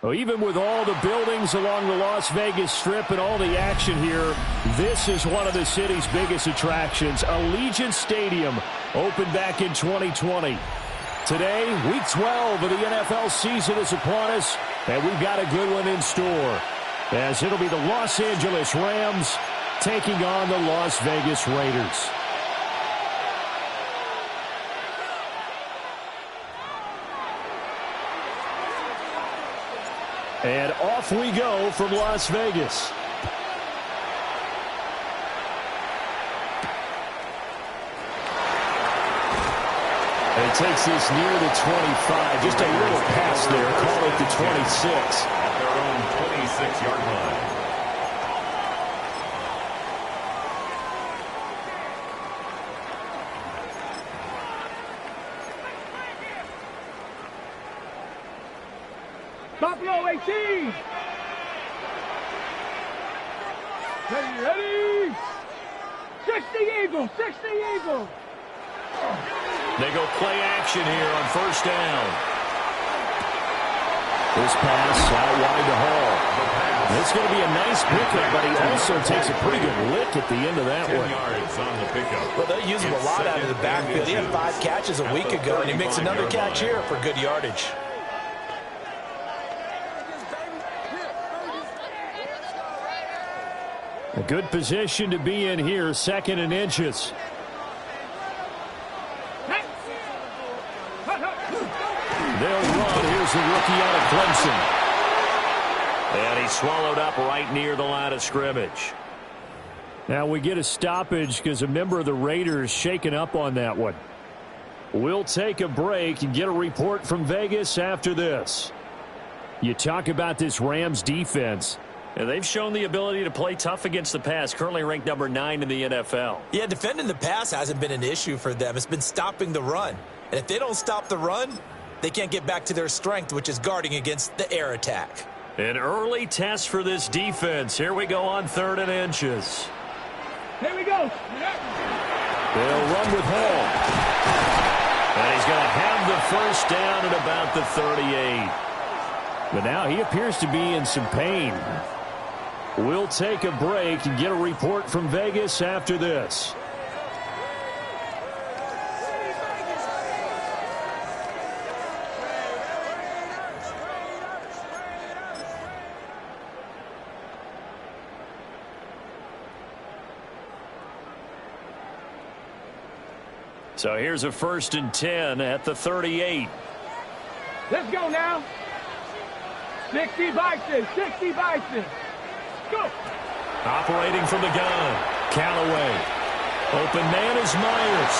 Well, even with all the buildings along the Las Vegas Strip and all the action here, this is one of the city's biggest attractions. Allegiant Stadium opened back in 2020. Today, Week 12 of the NFL season is upon us, and we've got a good one in store, as it'll be the Los Angeles Rams taking on the Las Vegas Raiders. And off we go from Las Vegas. And he takes this near the 25. Just a little pass there. Call it the 26. At their own 26-yard line. Buffalo 18. Ready. 60 Eagles. 60 Eagles. They go play action here on first down. This pass out wide to Hall. It's going to be a nice pickup, but he also takes a pretty good lick at the end of that 10 one. yards on the pickup. Well, they use him a lot out of the backfield. He had 5 catches a week ago, and he makes another catch here for good yardage. A good position to be in here, 2nd and inches. They'll run. Here's the rookie out of Clemson. And he's swallowed up right near the line of scrimmage. Now we get a stoppage because a member of the Raiders shaken up on that one. We'll take a break and get a report from Vegas after this. You talk about this Rams defense. And they've shown the ability to play tough against the pass, currently ranked number 9 in the NFL. Yeah, defending the pass hasn't been an issue for them. It's been stopping the run. And if they don't stop the run, they can't get back to their strength, which is guarding against the air attack. An early test for this defense. Here we go on 3rd and inches. Here we go. They'll run with Hall. And he's going to have the first down at about the 38. But now he appears to be in some pain. We'll take a break and get a report from Vegas after this. So here's a 1st and 10 at the 38. Let's go now. 60 Bison. 60 Bison. Go. Operating from the gun. Callaway. Open man is Myers.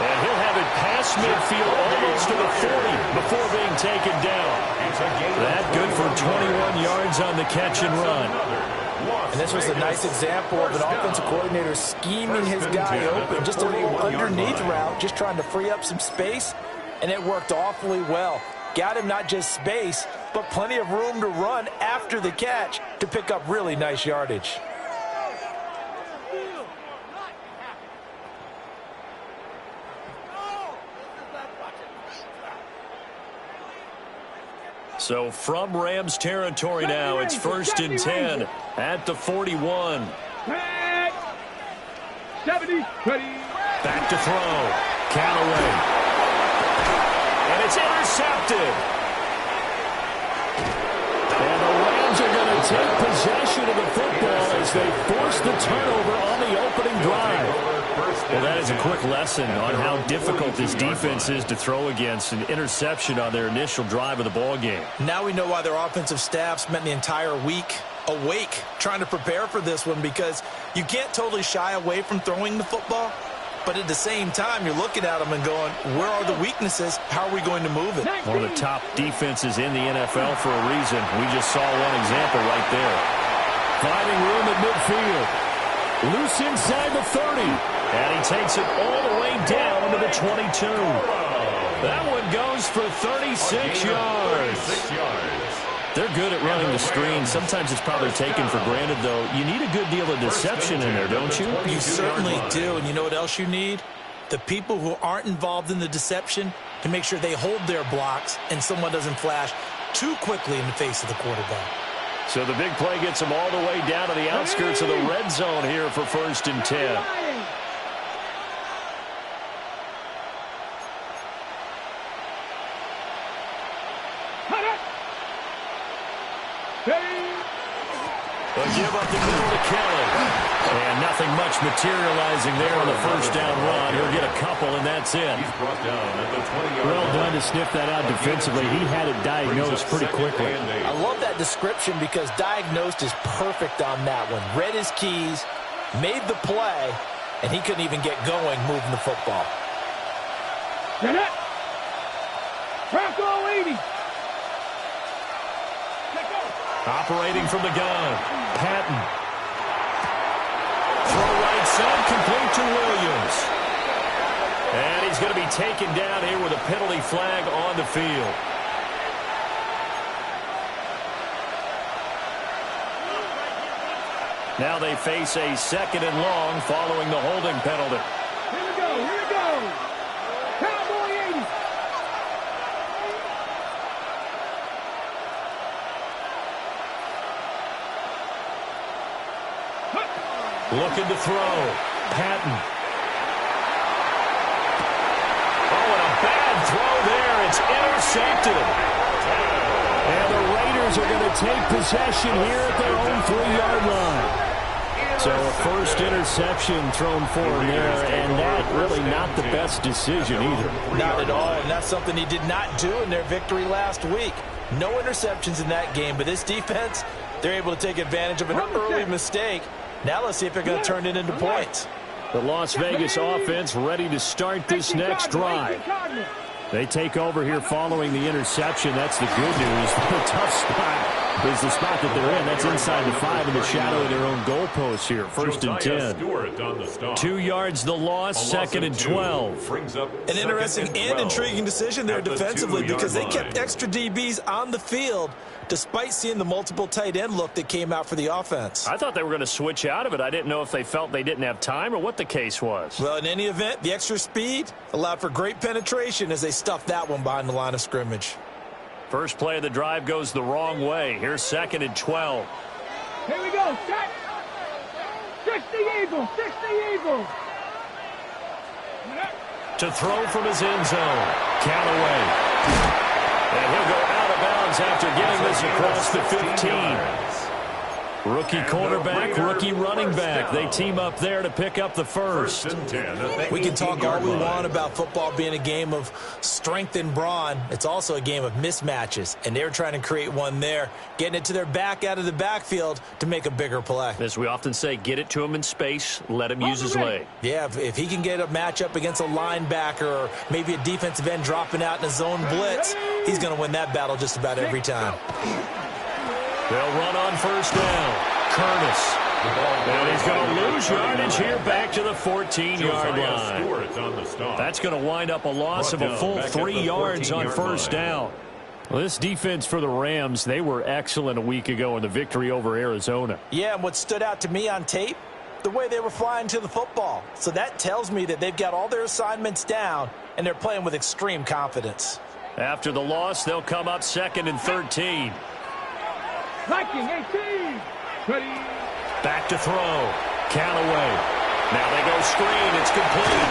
And he'll have it past midfield almost to the 40 before being taken down. That good for 21 yards on the catch and run. And this was a nice example of an offensive coordinator scheming his guy open. Just a little underneath route, just trying to free up some space. And it worked awfully well. Got him not just space, but plenty of room to run after the catch to pick up really nice yardage. So from Rams territory now, it's 1st and 10 at the 41. 70, 20. Back to throw. Callaway. And it's intercepted. And the Rams are going to take possession of the football as they force the turnover on the opening drive. Well, that is a quick lesson on how difficult this defense is to throw against. An interception on their initial drive of the ball game. Now we know why their offensive staff spent the entire week awake trying to prepare for this one, because you can't totally shy away from throwing the football. But at the same time, you're looking at them and going, where are the weaknesses? How are we going to move it? One of the top defenses in the NFL for a reason. We just saw one example right there. Finding room at midfield. Loose inside the 30. And he takes it all the way down to the 22. That one goes for 36 yards. They're good at running the screen. Sometimes it's probably taken for granted, though. You need a good deal of deception in there, don't you? You certainly do. And you know what else you need? the people who aren't involved in the deception to make sure they hold their blocks and someone doesn't flash too quickly in the face of the quarterback. So the big play gets them all the way down to the outskirts of the red zone here for 1st and 10. They'll give up the middle to Kelly. And nothing much materializing there on the 1st down run. He'll get a couple, and that's it. Well done to sniff that out defensively. He had it diagnosed pretty quickly. I love that description because diagnosed is perfect on that one. Read his keys, made the play, and he couldn't even get going moving the football. Bronco 80. Operating from the gun. Patton. Throw right side, complete to Williams. And he's going to be taken down here with a penalty flag on the field. Now they face a 2nd and long following the holding penalty. Here we go, here we go. Cowboy 80. Looking to throw. Patton. Oh, and a bad throw there. It's intercepted. And the Raiders are going to take possession here at their own 3-yard line. So a first interception thrown for him there, and that really not the best decision either. Not at all, and that's something he did not do in their victory last week. No interceptions in that game, but this defense, they're able to take advantage of an early mistake. Now let's see if they're going to turn it into points. The Las Vegas offense ready to start this next drive. They take over here following the interception. That's the good news. The tough spot is the spot that they're in. That's inside the 5 in the shadow of their own goalpost here. 1st and 10. 2 yards the loss, 2nd and 12. An interesting and intriguing decision there defensively because they kept extra DBs on the field despite seeing the multiple tight end look that came out for the offense. I thought they were going to switch out of it. I didn't know if they felt they didn't have time or what the case was. Well, in any event, the extra speed allowed for great penetration as they stuffed that one behind the line of scrimmage. First play of the drive goes the wrong way. Here's 2nd and 12. Here we go. Set. 60 Eagles. 60 Eagles. To throw from his end zone. Callaway. And he'll go out of bounds after getting this across the 15. Rookie quarterback, rookie running back. They team up there to pick up the first. We can talk all we want about football being a game of strength and brawn. It's also a game of mismatches, and they're trying to create one there, getting it to their back out of the backfield to make a bigger play. As we often say, get it to him in space, let him use his leg. Yeah, if he can get a matchup against a linebacker or maybe a defensive end dropping out in a zone blitz, he's going to win that battle just about every time. They'll run on 1st down. Curtis. And he's going to lose yardage here back to the 14-yard line. That's going to wind up a loss of a full 3 yards on 1st down. Well, this defense for the Rams, they were excellent a week ago in the victory over Arizona. Yeah, and what stood out to me on tape, the way they were flying to the football. So that tells me that they've got all their assignments down, and they're playing with extreme confidence. After the loss, they'll come up 2nd and 13. Viking 18. Ready. Back to throw. Callaway. Now they go screen. It's complete.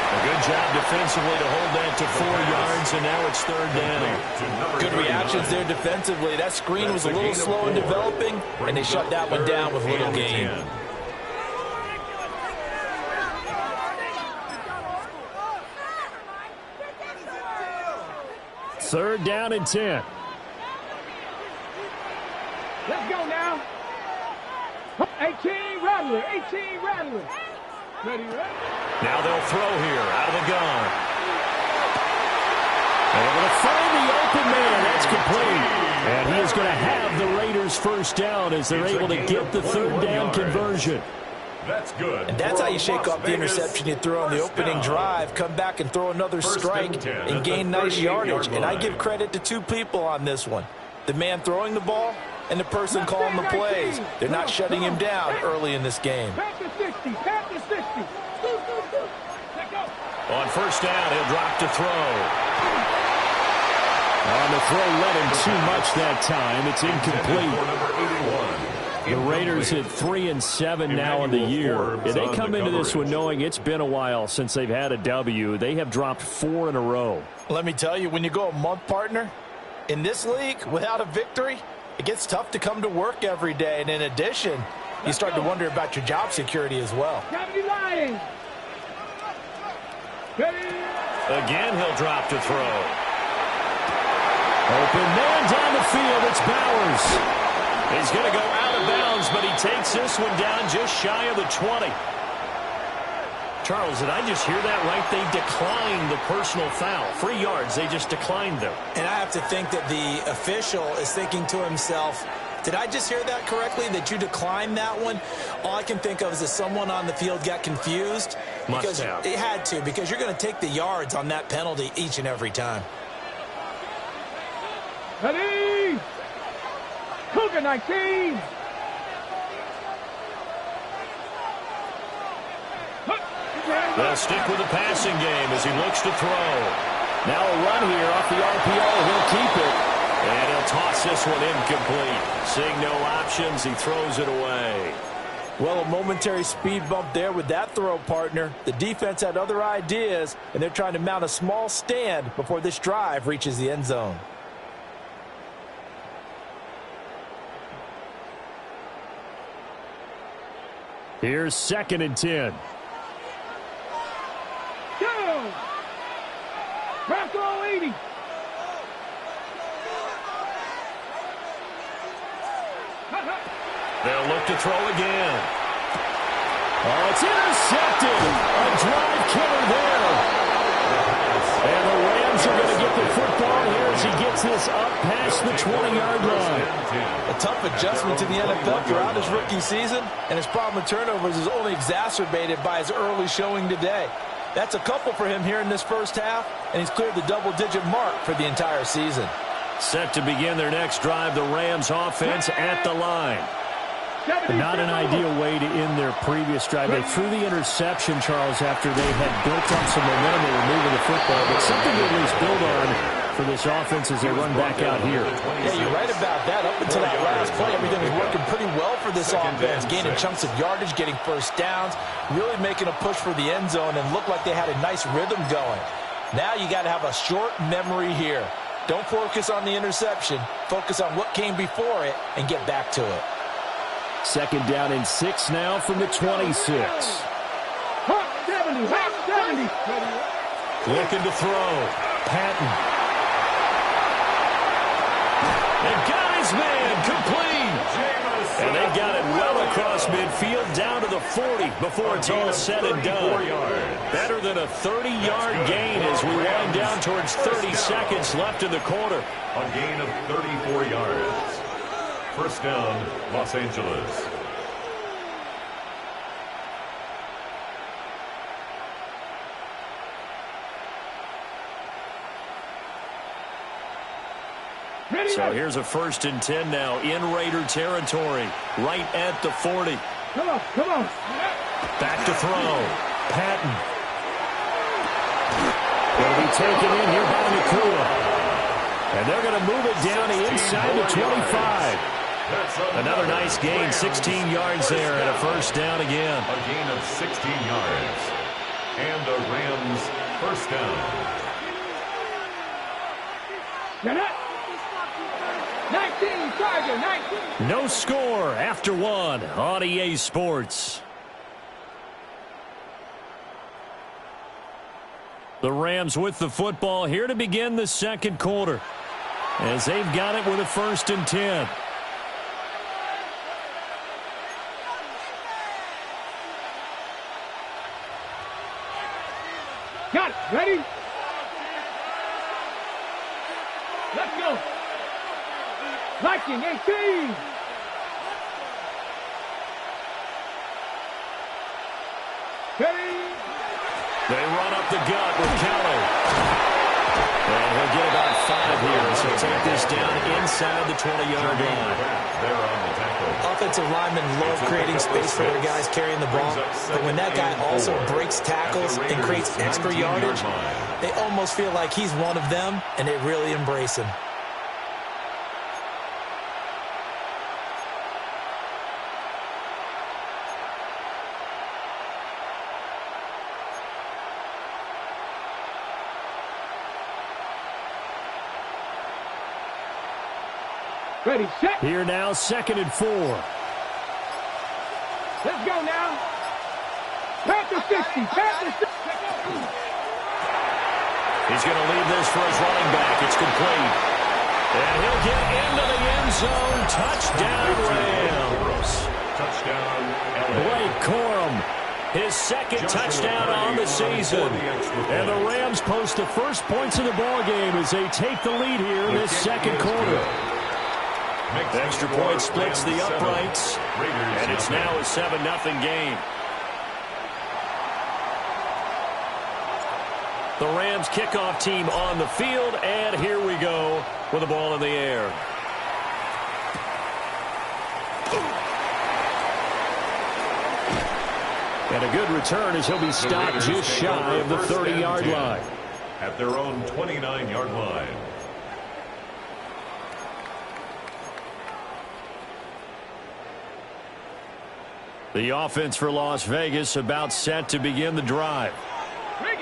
A good job defensively to hold that to 4 yards, and now it's 3rd down. Good reactions there defensively. That screen was a little slow in developing, and they shut that one down with little gain. Third down and 10. Let's go now. 18 Rattler. 18 Rattler. Ready, ready. Now they'll throw here out of the gun. And they're going to find the open man. That's complete. And he is going to have the Raiders' 1st down as they're able to get the 3rd down conversion. That's good. And that's how you shake off the interception you threw on the opening drive, come back and throw another strike and gain nice yardage. And I give credit to 2 people on this one. The man throwing the ball and the person calling the plays. They're not shutting him down early in this game. Back to 60. Back to 60. On first down, he'll drop to throw. On the throw, led him too much that time. It's incomplete. The Raiders at 3-7 now in the year. They come into this one knowing it's been a while since they've had a W. They have dropped 4 in a row. Let me tell you, when you go a month, partner, in this league, without a victory, it gets tough to come to work every day. And in addition, you start to wonder about your job security as well. Again, he'll drop to throw. Open man down the field. It's Bowers. He's going to go out of bounds, but he takes this one down just shy of the 20. Charles, did I just hear that right? They declined the personal foul. 3 yards, they just declined them. And I have to think that the official is thinking to himself, did I just hear that correctly, that you declined that one? All I can think of is that someone on the field got confused. Must have. It had to, because you're going to take the yards on that penalty each and every time. Ready? Cougar 19. They'll stick with the passing game as he looks to throw. Now a run here off the RPO. He'll keep it. And he'll toss this one incomplete. Seeing no options, he throws it away. Well, a momentary speed bump there with that throw, partner. The defense had other ideas, and they're trying to mount a small stand before this drive reaches the end zone. Here's 2nd and 10. Go! Brasco 80. They'll look to throw again. Oh, it's intercepted. A drive killer there. And the Rams are going to get the football here as he gets this up past the 20-yard line. A tough adjustment to the NFL throughout his rookie season, and his problem with turnovers is only exacerbated by his early showing today. That's a couple for him here in this first half, and he's cleared the double-digit mark for the entire season. Set to begin their next drive, the Rams offense at the line. Not an ideal way to end their previous drive. They threw the interception, Charles, after they had built up some momentum and were moving the football, but something to at least build on for this offense as they run back out here. Yeah, you're right about that. Up until that last play, everything was working pretty well for this offense, gaining chunks of yardage, getting first downs, really making a push for the end zone, and looked like they had a nice rhythm going. Now you got to have a short memory here. Don't focus on the interception. Focus on what came before it and get back to it. 2nd down and 6 now from the 26. 70. Looking to throw. Patton. And got his man complete. And they got it well across midfield down to the 40 before it's all said and done. Better than a 30-yard gain as we wind down towards 30 seconds left in the quarter. A gain of 34 yards. First down, Los Angeles. So here's a 1st and 10 now in Raider territory, right at the 40. Come on, come on. Back to throw. Patton. Will be taken in here by Nakua. And they're going to move it down to inside the 25. Another nice gain, 16 yards there and a first down again. A gain of 16 yards. And the Rams first down. Get it. 19, Charger, 19. No score after 1 on EA Sports. The Rams with the football here to begin the second quarter, as they've got it with a 1st and 10. Got it. Ready? Let's go. Viking 18. Ready? They run up the gut with Kelly. And He'll get about 5 here, so take this down inside the 20-yard line. Offensive linemen love creating space for their guys carrying the ball, but when that guy also breaks tackles and creates extra yardage, they almost feel like he's one of them, and they really embrace him. Ready, set. Here now, 2nd and 4. Let's go now. Panther 60. Panther 60. He's going to leave this for his running back. It's complete. And he'll get into the end zone. Touchdown, Rams. Touchdown, Blake Corum, his 2nd touchdown on the season. And the Rams post the first points of the ballgame as they take the lead here in this 2nd quarter. Extra point splits the uprights, and it's now a 7-0 game. The Rams kickoff team on the field, and here we go with the ball in the air. And a good return as he'll be stopped just shy of the 30-yard line. At their own 29-yard line. The offense for Las Vegas about set to begin the drive.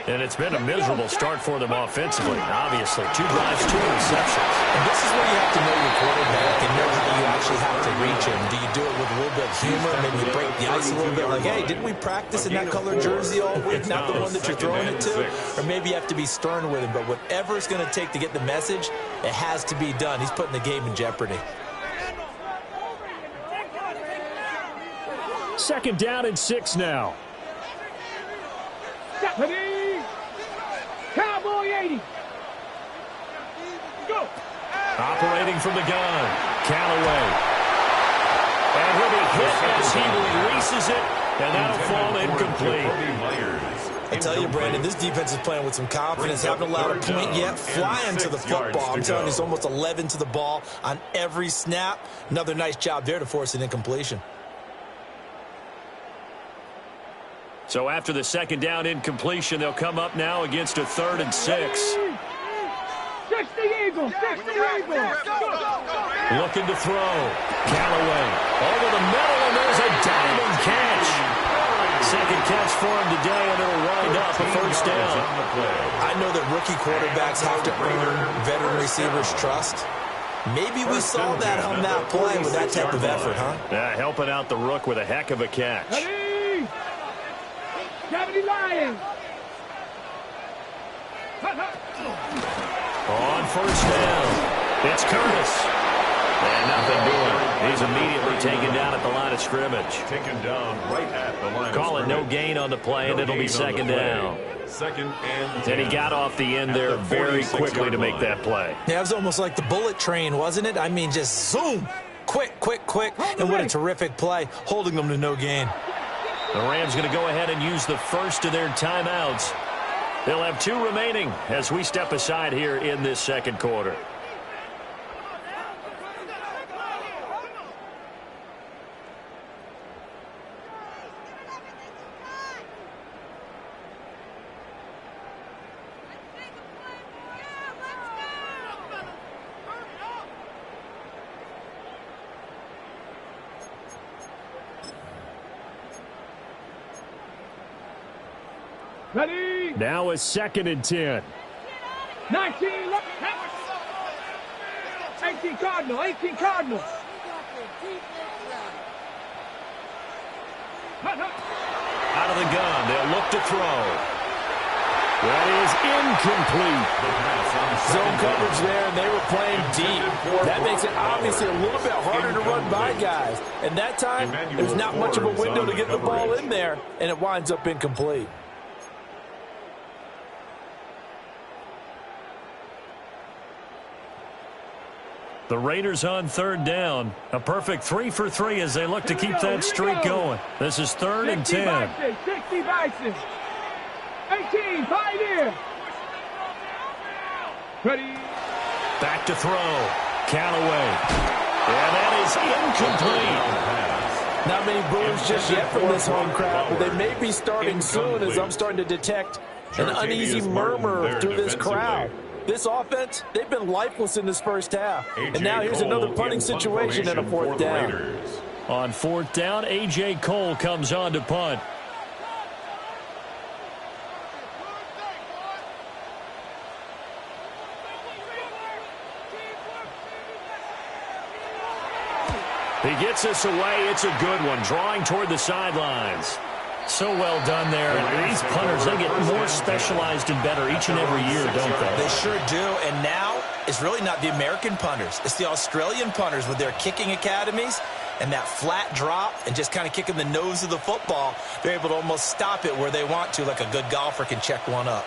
And it's been a miserable start for them offensively. Obviously, 2 drives, 2 interceptions. And this is where you have to know your quarterback and know how you actually have to reach him. Do you do it with a little bit of humor? Maybe you break the ice a little bit like, hey, didn't we practice in that colored jersey all week? Not the one that you're throwing it to? Or maybe you have to be stern with him. But whatever it's going to take to get the message, it has to be done. He's putting the game in jeopardy. 2nd down and 6 now. Cowboy 80. Go. Operating from the gun, Callaway. And he'll be hit as he releases it, and that'll fall incomplete. I tell you, Brandon, this defense is playing with some confidence. Haven't allowed a point yet. Flying to the football. I'm telling you, it's almost 11 to the ball on every snap. Another nice job there to force an incompletion. So after the 2nd down incompletion, they'll come up now against a 3rd and 6. 60 Eagles. 60 Eagles. Looking to throw. Callaway over the middle, and there's a diamond catch. 2nd catch for him today, and it'll wind up a 1st down. I know that rookie quarterbacks have to earn veteran receivers' trust. Maybe we saw that on that play with that type of effort, huh? Yeah, helping out the rook with a heck of a catch. 70 Lions. On 1st down, it's Curtis. And nothing doing. He's immediately taken down at the line of scrimmage. Taken down right at the line of scrimmage. Call it no gain on the play, and it'll be 2nd down. 2nd and 10. And he got off the end there very quickly to make that play. Yeah, it was almost like the bullet train, wasn't it? I mean, just zoom. Quick, quick, quick. And what a terrific play, holding them to no gain. The Rams going to go ahead and use the first of their timeouts. They'll have 2 remaining as we step aside here in this 2nd quarter. Ready. Now a 2nd and 10. 19. 18 Cardinal. 18 Cardinal. Out of the gun. They'll look to throw. That is incomplete. Zone coverage there, and they were playing deep. That makes it obviously a little bit harder to run by guys. And that time, there's not much of a window to get the ball in there, and it winds up incomplete. The Raiders on 3rd down. A perfect 3 for 3 as they look to keep that streak going. This is 3rd and 10. 60 Bison. 18, Pioneer. Ready. Back to throw. Count away. And that is incomplete. Not many boos just yet from this home crowd, but they may be starting soon as I'm starting to detect an uneasy murmur through this crowd. This offense, they've been lifeless in this first half. And now here's another punting situation and a fourth down. On fourth down, A.J. Cole comes on to punt. He gets us away. It's a good one. Drawing toward the sidelines. So well done there. And these punters, they get more specialized and better each and every year, don't they? They sure do. And now it's really not the American punters. It's the Australian punters with their kicking academies and that flat drop and just kind of kicking the nose of the football. They're able to almost stop it where they want to, like a good golfer can check one up.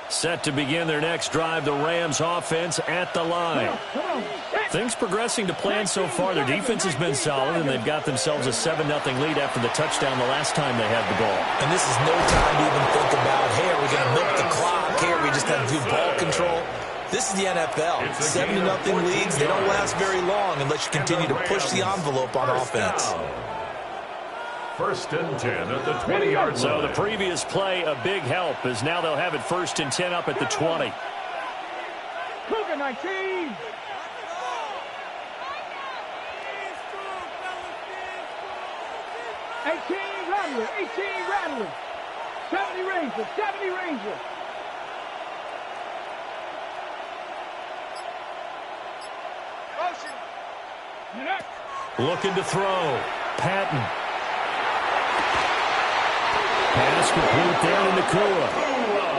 Set to begin their next drive, the Rams offense at the line. Things progressing to plan so far. Their defense has been solid, and they've got themselves a 7-0 lead after the touchdown the last time they had the ball. And this is no time to even think about, hey, are we going to milk the clock? Hey, are we just going to do ball control? This is the NFL. 70-0 leads, they don't last very long unless you continue to push the envelope on offense. First and 10 at the 20-yard line. So the previous play, a big help, as now they'll have it first and 10 up at the 20. Cougar 19. Rattler, 18 Rattler. 70 Ranger, 70 Ranger. Looking to throw. Patton. Pass complete there to Nakua.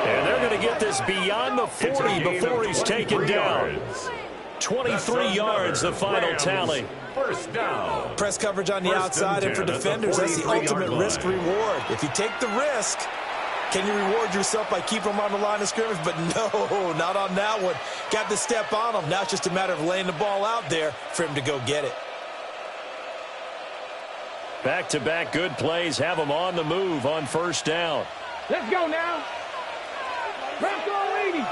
And they're going to get this beyond the 40 before he's taken down. 23 yards, the final tally. First down. Press coverage on the outside, and for defenders, that's the ultimate risk reward. If you take the risk, can you reward yourself by keeping them on the line of scrimmage? But no, not on that one. Got to step on them. Now it's just a matter of laying the ball out there for him to go get it. Back-to-back good plays have them on the move on first down. Let's go now. Bronco 80.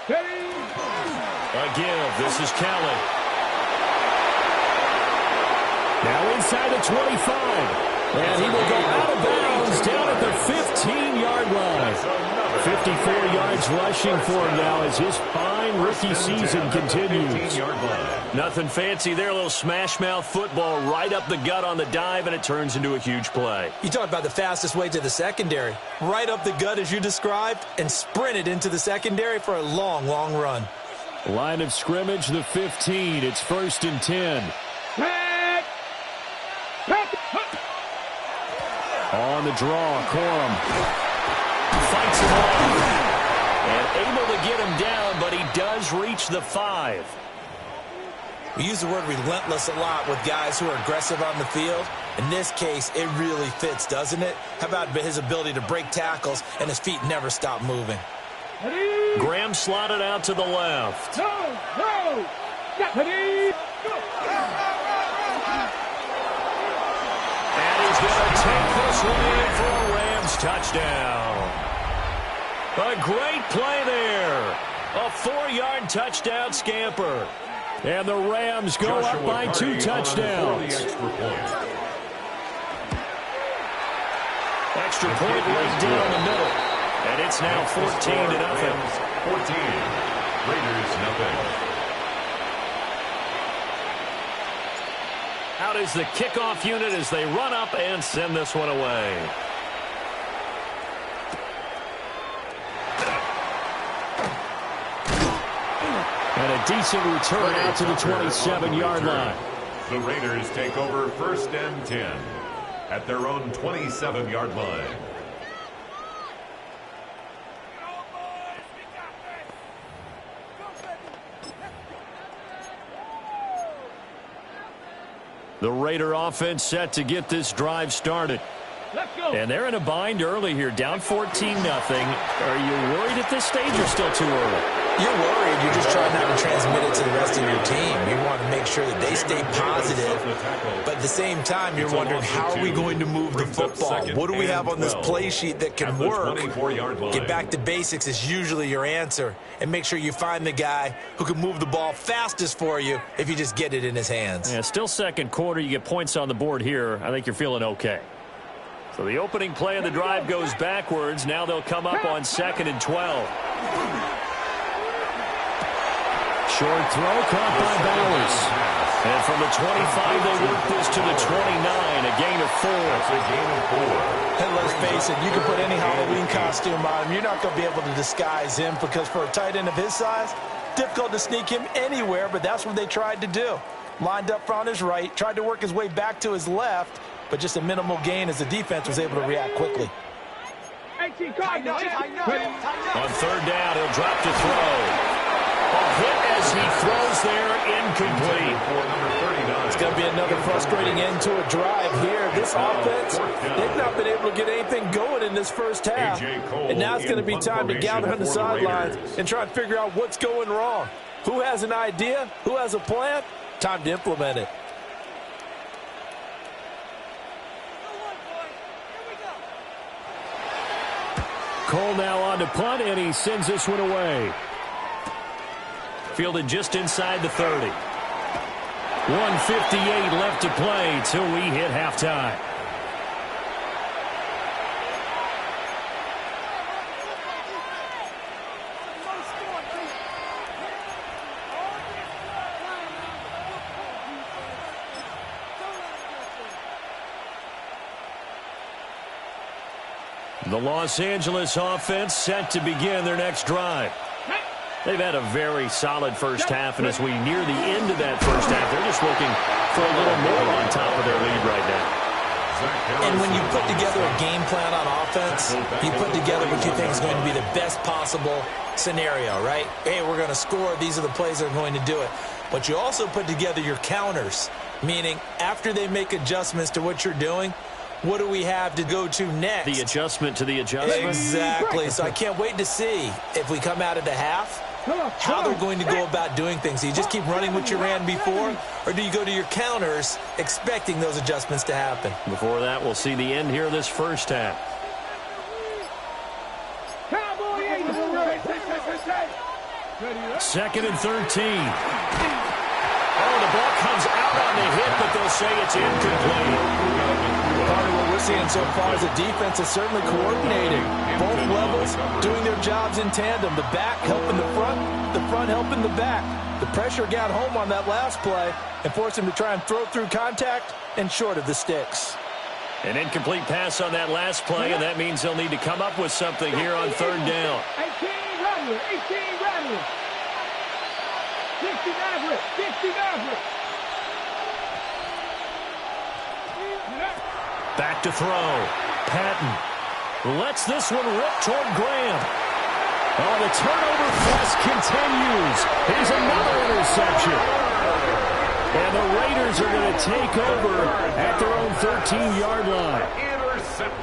Ready. A give. This is Kelly. Now inside the 25. And he will go out of bounds down at the 15-yard line. 54 yards rushing for him now as his fine rookie season continues. Nothing fancy there. A little smash-mouth football right up the gut on the dive, and it turns into a huge play. You talk about the fastest way to the secondary. Right up the gut as you described and sprinted into the secondary for a long, long run. Line of scrimmage, the 15. It's first and 10. On the draw, Corum fights him off and able to get him down, but he does reach the 5. We use the word relentless a lot with guys who are aggressive on the field. In this case, it really fits, doesn't it? How about his ability to break tackles and his feet never stop moving? Graham slotted out to the left. No. And he's going to take this one in for a Rams touchdown. A great play there. A 4-yard touchdown scamper. And the Rams go up by 2 touchdowns. Extra point right down the middle. And it's now 14-0. 14. Raiders nothing. Out is the kickoff unit as they run up and send this one away. And a decent return out to the 27-yard line. The Raiders take over first and 10 at their own 27-yard line. The Raider offense set to get this drive started. Let's go. And they're in a bind early here, down 14-0. Are you worried at this stage or still too early? You're worried. You're just trying not to transmit it to the rest of your team. You want to make sure that they stay positive. But at the same time, you're wondering, how are we going to move the football? What do we have on this play sheet that can work? Get back to basics is usually your answer. And make sure you find the guy who can move the ball fastest for you if you just get it in his hands. Yeah, still second quarter. You get points on the board here. I think you're feeling okay. So the opening play of the drive goes backwards. Now they'll come up on 2nd and 12. Short throw caught by Bowers. And from the 25, they work this to the 29, a gain of 4. And let's face it, you can put any Halloween costume on him. You're not going to be able to disguise him because for a tight end of his size, difficult to sneak him anywhere, but that's what they tried to do. Lined up on his right, tried to work his way back to his left, but just a minimal gain as the defense was able to react quickly. On 3rd down, he'll drop to throw. A hit as he throws there, incomplete. It's going to be another frustrating end to a drive here. This offense, they've not been able to get anything going in this first half. And now it's going to be time to gather on the sidelines and try and figure out what's going wrong. Who has an idea? Who has a plan? Time to implement it. Cole now on to punt, and he sends this one away. Fielded just inside the 30. 1:58 left to play till we hit halftime. The Los Angeles offense set to begin their next drive. They've had a very solid first half, and as we near the end of that first half, they're just looking for a little more on top of their lead right now. And when you put together a game plan on offense, you put together what you think is going to be the best possible scenario, right? Hey, we're going to score. These are the plays that are going to do it. But you also put together your counters, meaning after they make adjustments to what you're doing, what do we have to go to next? The adjustment to the adjustment. Exactly. So I can't wait to see if we come out of the half, how they're going to go about doing things. Do you just keep running what you ran before, or do you go to your counters expecting those adjustments to happen? Before that, we'll see the end here of this first half. 2nd and 13. Oh, the ball comes out on the hit, but they'll say it's incomplete. Part of what we're seeing so far is the defense is certainly coordinating. Both levels doing their jobs in tandem. The back helping the front helping the back. The pressure got home on that last play and forced him to try and throw through contact and short of the sticks. An incomplete pass on that last play, and that means they'll need to come up with something here on 3rd down. 18 Rattler. 60 Maverick. Back to throw. Patton lets this one rip toward Graham. Oh, the turnover quest continues. Here's another interception. And the Raiders are going to take over at their own 13-yard line.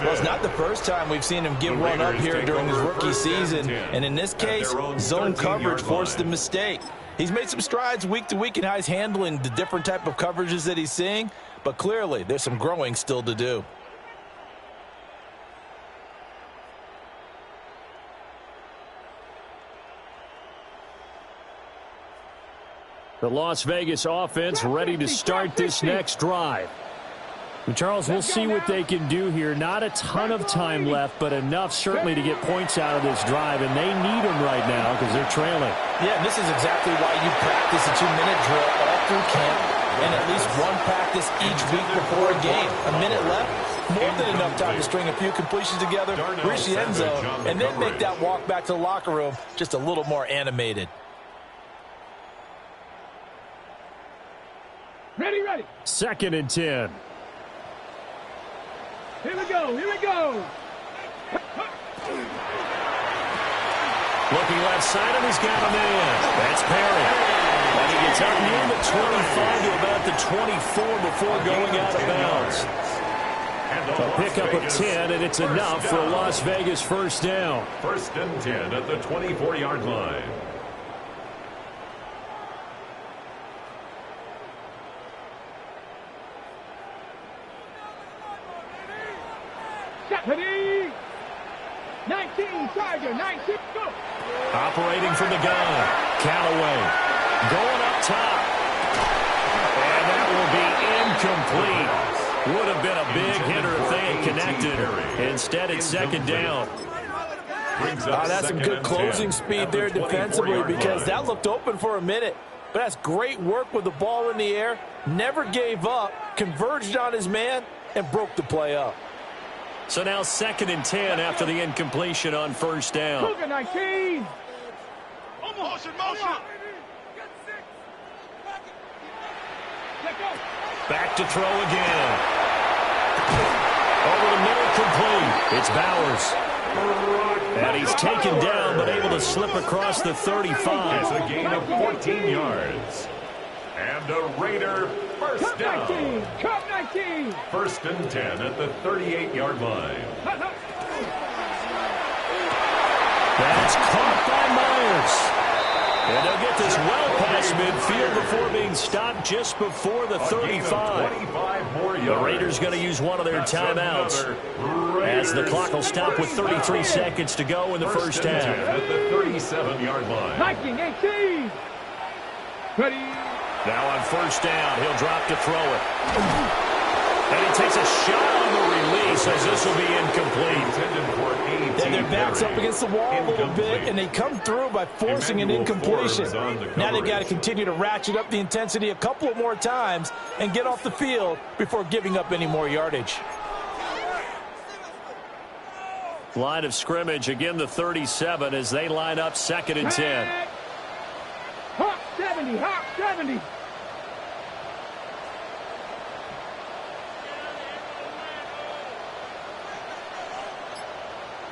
Well, it's not the first time we've seen him give one up here during his rookie season. And in this case, zone coverage forced the mistake. He's made some strides week to week in how he's handling the different type of coverages that he's seeing. But clearly, there's some growing still to do. The Las Vegas offense ready to start this next drive. And Charles, we'll see what they can do here. Not a ton of time left, but enough certainly to get points out of this drive, and they need them right now because they're trailing. Yeah, and this is exactly why you practice a 2-minute drill all through camp and at least one practice each week before a game. A minute left, more than enough time to string a few completions together, reach the end zone, and then make that walk back to the locker room just a little more animated. Ready. 2nd and 10. Here we go. Looking left side, and he's got a man. That's Perry. And he gets up near the 25 to about the 24 before going out of bounds. A pickup of 10, and it's enough for a Las Vegas first down. 1st and 10 at the 24-yard line. Ready? 19, Tiger, 19, go. Operating from the gun. Callaway going up top. And that will be incomplete. Would have been a big hitter if they had connected. Instead, it's 2nd down. That's some good closing speed there defensively because that looked open for a minute. But that's great work with the ball in the air. Never gave up, converged on his man, and broke the play up. So now 2nd and 10 after the incompletion on 1st down. Cougar 19. Motion. Back to throw again. Over the middle, complete. It's Bowers. And he's taken down, but able to slip across the 35. It's a gain of 14 yards. And a Raider first down. 19. 1st and 10 at the 38-yard line. That's caught by Myers. And they'll get this well past midfield before being stopped just before the 35. The Raiders going to use one of their timeouts as the clock will stop with 33 seconds to go in the first half. At the 37-yard line. 18. Ready? Now on 1st down, he'll drop to throw it. And he takes a shot on the release as this will be incomplete. Then their back's up against the wall a little bit, and they come through by forcing an incompletion. Now they've got to continue to ratchet up the intensity a couple of more times and get off the field before giving up any more yardage. Line of scrimmage, again the 37 as they line up 2nd and 10. Hawk 70.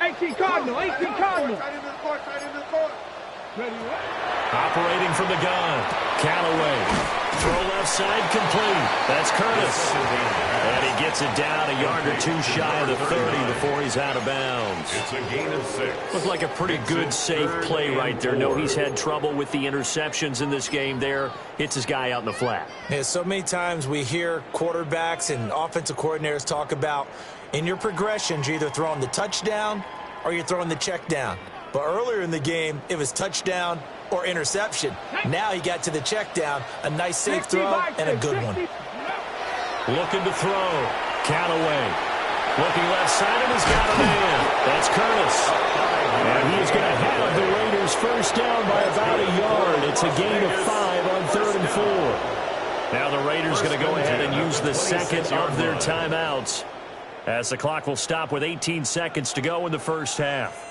18 Cardinal. Ready? Operating from the gun. Callaway. Throw left side complete. That's Curtis. And he gets it down a yard or two shy of the 30 before he's out of bounds. It's a gain of 6. Looked like a pretty good, safe play right there. No, he's had trouble with the interceptions in this game there. Hits his guy out in the flat. Yeah, so many times we hear quarterbacks and offensive coordinators talk about in your progressions, you're either throwing the touchdown or you're throwing the check down. But earlier in the game, it was touchdown or interception. Now he got to the check down. A nice safe throw and a good one. Looking to throw. Callaway. Looking left side, and he's got a man. That's Curtis. And he's going to have the Raiders first down by about a yard. It's a gain of 5 on 3rd and 4. Now the Raiders going to go ahead and use the second of their timeouts as the clock will stop with 18 seconds to go in the first half.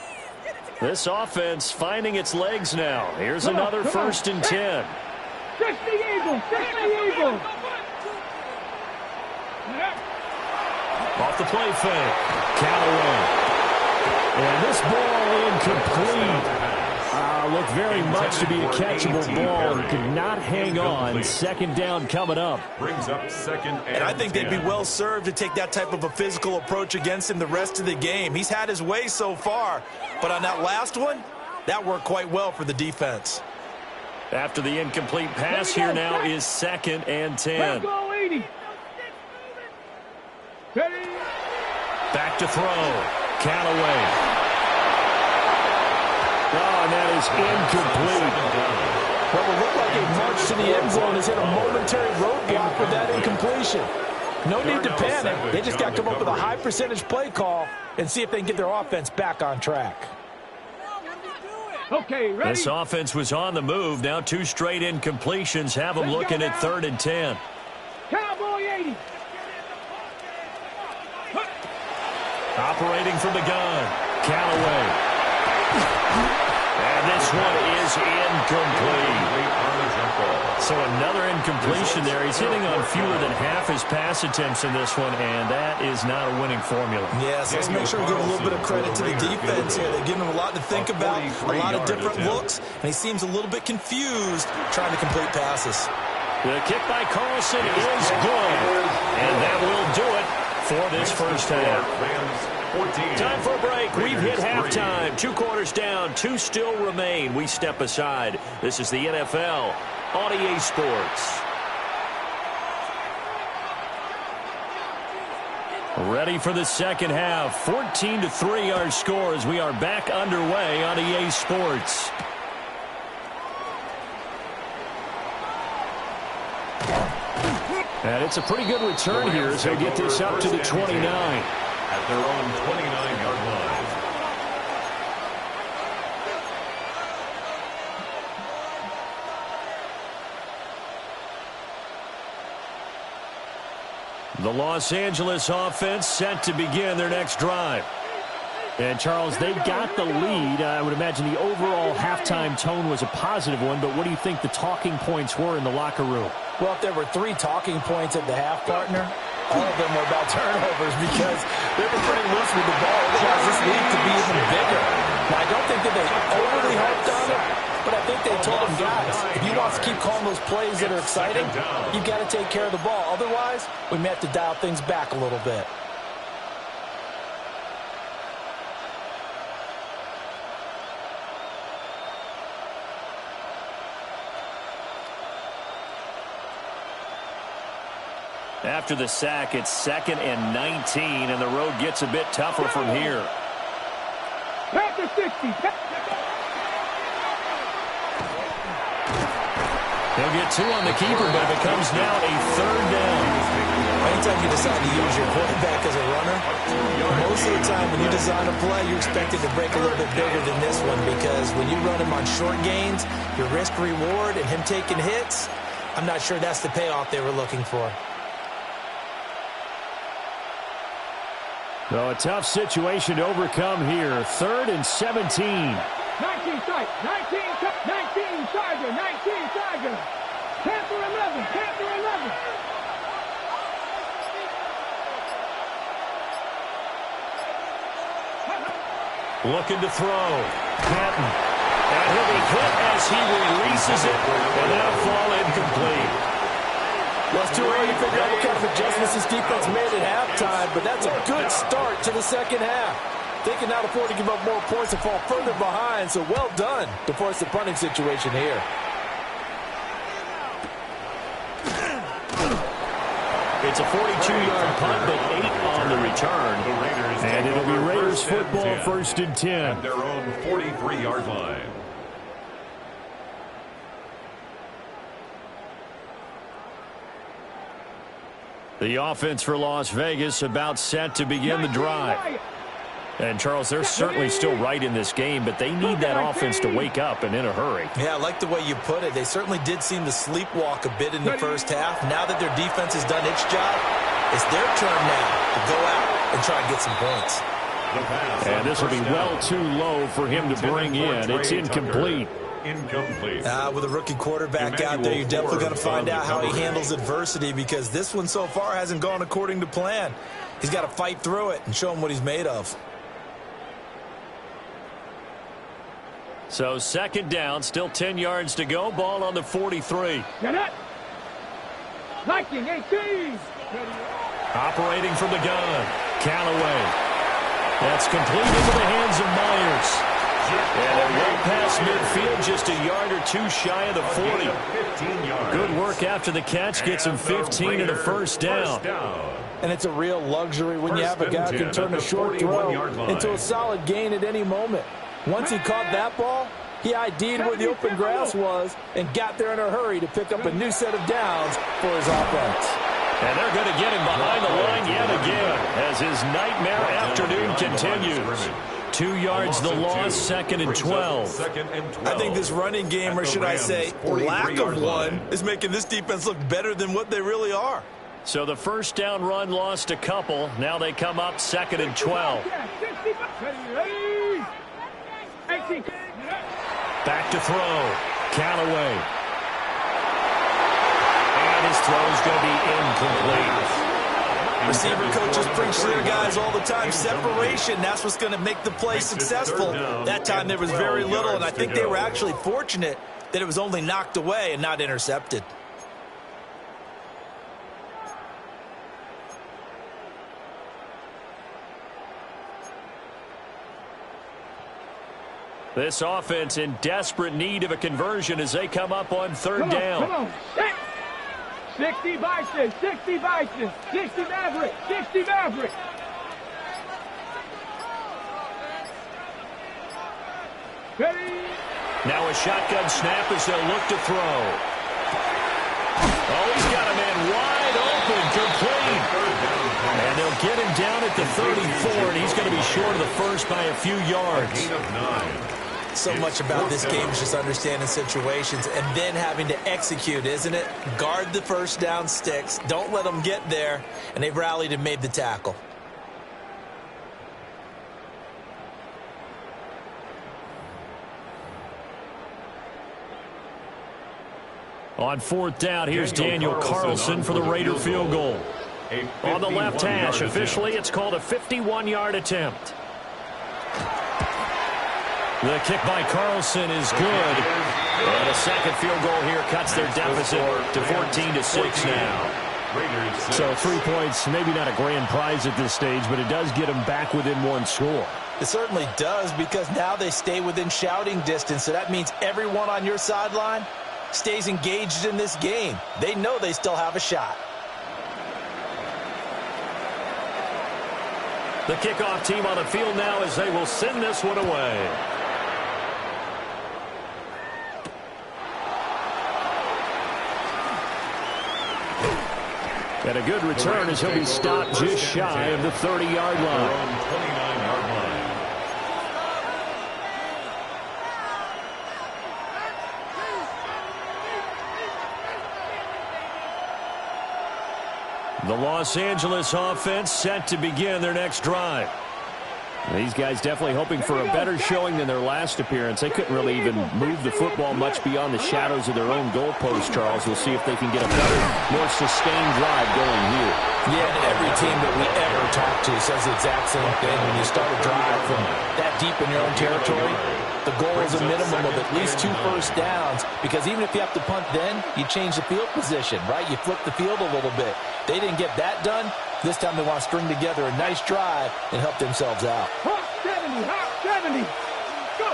This offense finding its legs now. Here's another 1st and 10. 60 Eagles. Off the play fake. Callaway. And this ball incomplete. Looked very much to be a catchable ball and could not hang on. 2nd down coming up. Brings up 2nd and I think they'd be well served to take that type of a physical approach against him the rest of the game. He's had his way so far, but on that last one, that worked quite well for the defense. After the incomplete pass, here now is 2nd and 10. Go 80. Ready? Back to throw. Callaway. Oh, and that is incomplete. What will look like a march to the end zone has hit a momentary roadblock with that incompletion. No need to panic. They just got to come up with a high percentage play call and see if they can get their offense back on track. Okay, ready? This offense was on the move. Now 2 straight incompletions have them looking at 3rd and 10. Cowboy 80. Operating from the gun. Callaway. And this one is incomplete. So another incompletion there. He's hitting on fewer than half his pass attempts in this one, and that is not a winning formula. Yes, let's make sure we give a little bit of credit to the defense here. They're giving him a lot to think about, a lot of different looks, and he seems a little bit confused trying to complete passes. The kick by Carlson is good, and that will do it for this first half. Time for a break. We've hit halftime. 2 quarters down, 2 still remain. We step aside. This is the NFL on EA Sports. Ready for the second half. 14-3 our score as we are back underway on EA Sports. And it's a pretty good return here as he'll get this up to the 29. At their own 29-yard line. The Los Angeles offense set to begin their next drive. And, Charles, they got the lead. I would imagine the overall halftime tone was a positive one, but what do you think the talking points were in the locker room? Well, if there were 3 talking points at the half, partner, all of them were about turnovers because they were pretty loose with the ball. Otherwise, this lead could be even bigger. Now, I don't think that they overly harped on it, but I think they told them, guys, if you want to keep calling those plays that are exciting, you've got to take care of the ball. Otherwise, we may have to dial things back a little bit. After the sack, it's 2nd and 19, and the road gets a bit tougher from here. Back to 60. They'll get 2 on the keeper, but it becomes now a 3rd down. Anytime you decide to use your quarterback as a runner, most of the time when you design a play, you're expected to break a little bit bigger than this one because when you run him on short gains, your risk-reward and him taking hits, I'm not sure that's the payoff they were looking for. So a tough situation to overcome here. 3rd and 17. 19 strike. 19 Tiger. 19 Tiger. 10 for 11. 10 for 11. Looking to throw. Madden. And he'll be hit as he releases it. And that'll fall incomplete. Well, it's too early to figure out what kind of adjustments this defense made at halftime, but that's a good start to the second half. They can now afford to give up more points and fall further behind, so well done to force the punting situation here. It's a 42-yard punt, but 8 on the return. And it'll be Raiders football, 1st and 10. At their own 43-yard line. The offense for Las Vegas about set to begin the drive. And, Charles, they're certainly still right in this game, but they need that offense to wake up and in a hurry. Yeah, I like the way you put it. They certainly did seem to sleepwalk a bit in the first half. Now that their defense has done its job, it's their turn now to go out and try and get some points. And this will be well too low for him to bring in. It's incomplete. Incomplete. With a rookie quarterback out there, you're definitely going to find out how he handles adversity because this one so far hasn't gone according to plan. He's got to fight through it and show him what he's made of. So 2nd down, still 10 yards to go. Ball on the 43. Get it. Liking 18. Operating from the gun. Callaway. That's complete into the hands of Myers. And a way past midfield, just a yard or 2 shy of the 40. Good work after the catch. Gets him 15 and a 1st down. And it's a real luxury when you have a guy who can turn a short throw into a solid gain at any moment. Once he caught that ball, he ID'd where the open grass was and got there in a hurry to pick up a new set of downs for his offense. And they're going to get him behind the line yet again as his nightmare afternoon continues. 2 yards the loss, 2nd and 12. I think this running game, or should I say lack of one, is making this defense look better than what they really are. So the 1st down run lost a couple. Now they come up 2nd and 12. Back to throw. Callaway. And his throw is going to be incomplete. Receiver coaches preach to their guys all the time. Separation, that's what's going to make the play successful. That time there was very little, and I think they were actually fortunate that it was only knocked away and not This offense in desperate need of a conversion as they come up on third down. Come on. 60 Bison, 60 Bison, 60 Maverick, 60 Maverick. Ready? Now a shotgun snap as they'll look to throw. Oh, he's got a man wide open, complete. And they'll get him down at the 34, and he's going to be short of the first by a few yards. So much about this game is just understanding situations and then having to execute, isn't it? Guard the first down sticks. Don't let them get there. And they've rallied and made the tackle. On fourth down, here's Daniel Carlson for the Raider field goal. On the left hash, officially it's called a 51-yard attempt. The kick by Carlson is good. And a second field goal here cuts their deficit to 14-6 now. So 3 points, maybe not a grand prize at this stage, but it does get them back within one score. It certainly does, because now they stay within shouting distance. So that means everyone on your sideline stays engaged in this game. They know they still have a shot. The kickoff team on the field now as they will send this one away. And a good return as he'll be stopped just shy of the 30-yard line. 29-yard line. The Los Angeles offense set to begin their next drive. These guys definitely hoping for a better showing than their last appearance. They couldn't really even move the football much beyond the shadows of their own goalpost, Charles. We'll see if they can get a better, more sustained drive going here. Yeah, and every team that we ever talk to says the exact same thing. When you start a drive from that deep in your own territory, the goal is a minimum of at least 2 first downs, because even if you have to punt then, you change the field position, right? You flip the field a little bit. They didn't get that done. This time they want to string together a nice drive and help themselves out. Hot 70, hot 70. Go.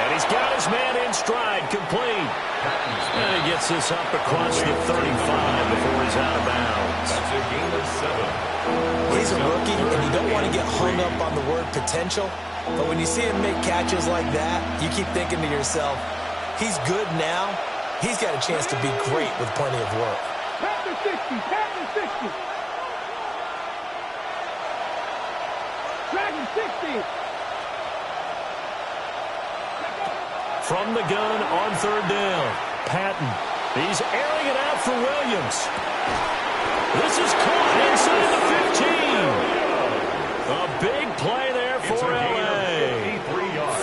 And he's got his man in stride, complete. And he gets this up across the 35 before he's out of bounds. That's a gain of 7. He's a rookie, and you don't want to get hung up on the word potential. But when you see him make catches like that, you keep thinking to yourself, he's good now. He's got a chance to be great with plenty of work. Tap the 60, tap the 60. Dragon 60. From the gun on third down, Patton. He's airing it out for Williams. This is caught inside the 15. A big play there for L.A.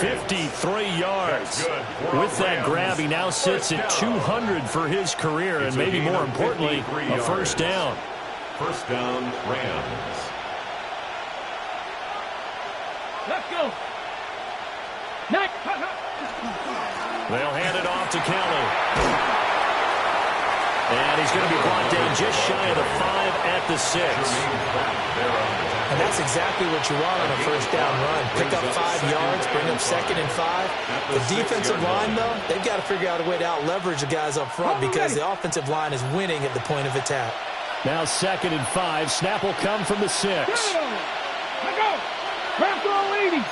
53 yards. With that grab, he now sits at 200 for his career, and maybe more importantly, a first down. First down, Rams. Let's go. They'll hand it off to Kelly. And he's going to be brought down just shy of the 5 at the 6. And that's exactly what you want on a first down run. Pick up 5 yards, bring up 2nd and 5. The defensive line, though, they've got to figure out a way to out-leverage the guys up front, because the offensive line is winning at the point of attack. Now 2nd and 5. Snap will come from the 6. Let go. Grab throw 80.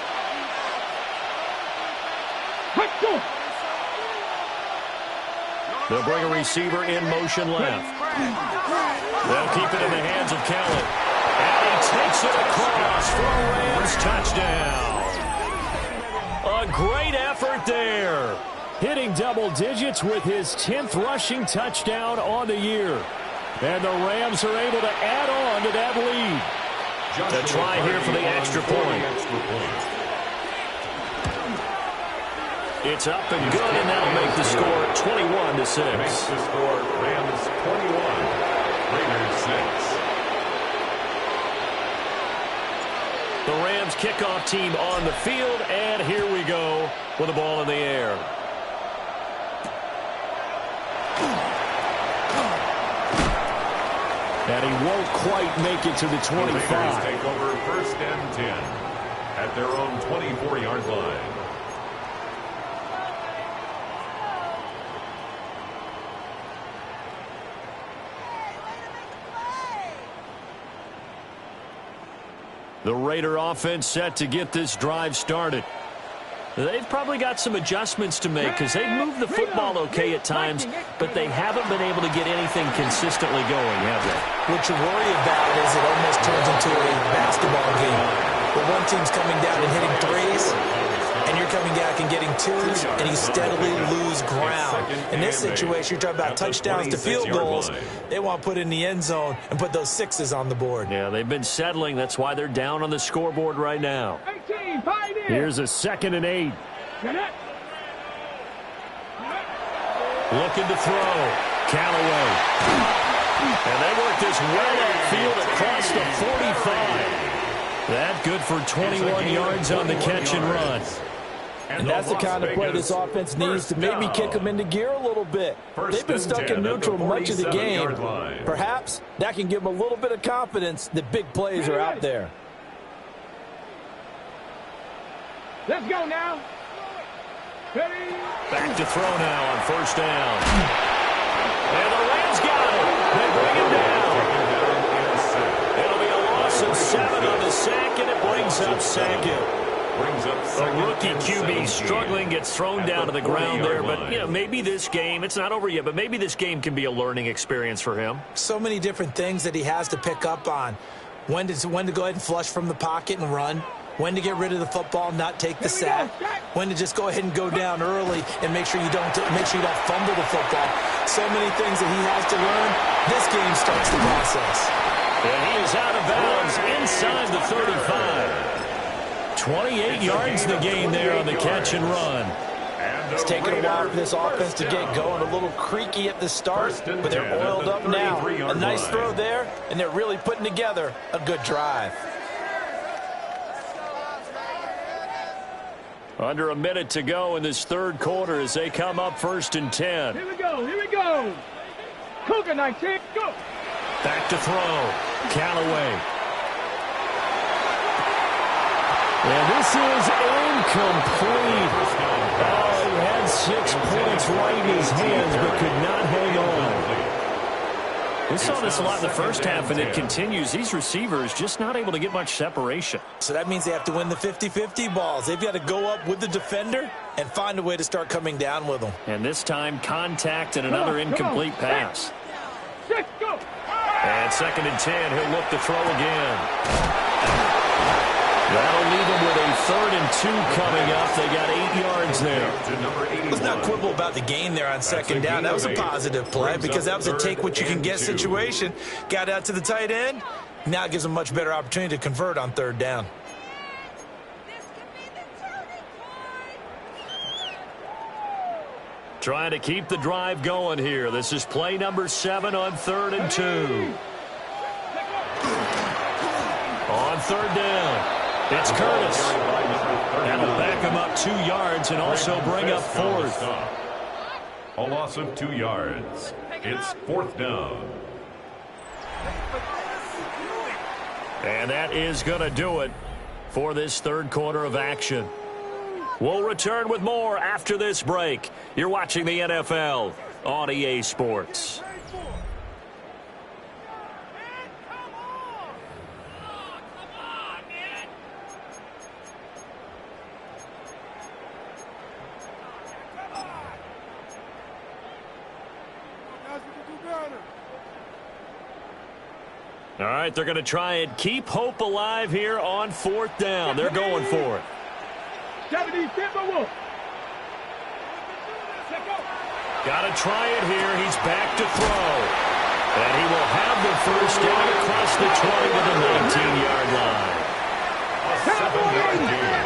Let's go. They'll bring a receiver in motion left. They'll keep it in the hands of Kelly. And he takes it across for a Rams touchdown. A great effort there. Hitting double digits with his 10th rushing touchdown on the year. And the Rams are able to add on to that lead. To try here for the extra point. It's up and good, and that'll make the score 21-6. Makes the score Rams 21, Raiders 6. The Rams kickoff team on the field, and here we go with the ball in the air. And he won't quite make it to the 25. Take over 1st and 10. at their own 24-yard line. The Raider offense set to get this drive started. They've probably got some adjustments to make because they've moved the football okay at times, but they haven't been able to get anything consistently going, have they? What you worry about is it almost turns into a basketball game where one team's coming down and hitting threes, and you're coming back and getting twos, and you steadily lose ground. In this situation, you're talking about touchdowns to field goals. They want to put in the end zone and put those sixes on the board. Yeah, they've been settling. That's why they're down on the scoreboard right now. Here's a 2nd and 8. Looking to throw. Callaway. And they work this well upfield across the 45. That good for 21 yards on the catch and run. And that's the kind of play this offense needs to maybe kick them into gear a little bit. They've been stuck in neutral much of the game. Perhaps that can give them a little bit of confidence that big plays are out there. Let's go now. Back to throw now on 1st down. And the Rams got it. They bring him down. It'll be a loss of 7 on the sack, and it brings up Sackett. A rookie QB struggling, gets thrown down to the ground there. But, you know, maybe this game, it's not over yet, but maybe this game can be a learning experience for him. So many different things that he has to pick up on. When to go ahead and flush from the pocket and run. When to get rid of the football, not take the sack. When to just go ahead and go down early and make sure you don't fumble the football. So many things that he has to learn. This game starts the process. And he is out of bounds inside the 35. 28 yards in the game there on the catch and run. It's taken a while for this offense to get going. A little creaky at the start, but they're oiled up now. A nice throw there, and they're really putting together a good drive. Under a minute to go in this 3rd quarter as they come up 1st and 10. Here we go, here we go. Cougar 19, go. Back to throw. Callaway. And this is incomplete. Oh, he had 6 points right in his hands, but could not hang on. We saw this a lot in the first half, and it continues. These receivers just not able to get much separation. So that means they have to win the 50-50 balls. They've got to go up with the defender and find a way to start coming down with them. And this time, contact and another incomplete pass. 6, go. And 2nd and 10, he'll look to throw again. That'll leave them with a 3rd and 2 coming up. They got 8 yards there. Let's not quibble about the gain there on 2nd down. That was a positive play because that was a take-what-you-can-get situation. Got out to the tight end. Now it gives them a much better opportunity to convert on 3rd down. Trying to keep the drive going here. This is play number 7 on 3rd and 2. On 3rd down. It's Curtis. That'll back him up 2 yards and also bring up 4th. A loss of 2 yards. It's 4th down. And that is going to do it for this 3rd quarter of action. We'll return with more after this break. You're watching the NFL on EA Sports. All right, they're going to try and keep hope alive here on 4th down. They're going for it. 70, Timberwolf. Got to try it here. He's back to throw. And he will have the 1st down across the 20 to the 19-yard line. A 7-yard gain.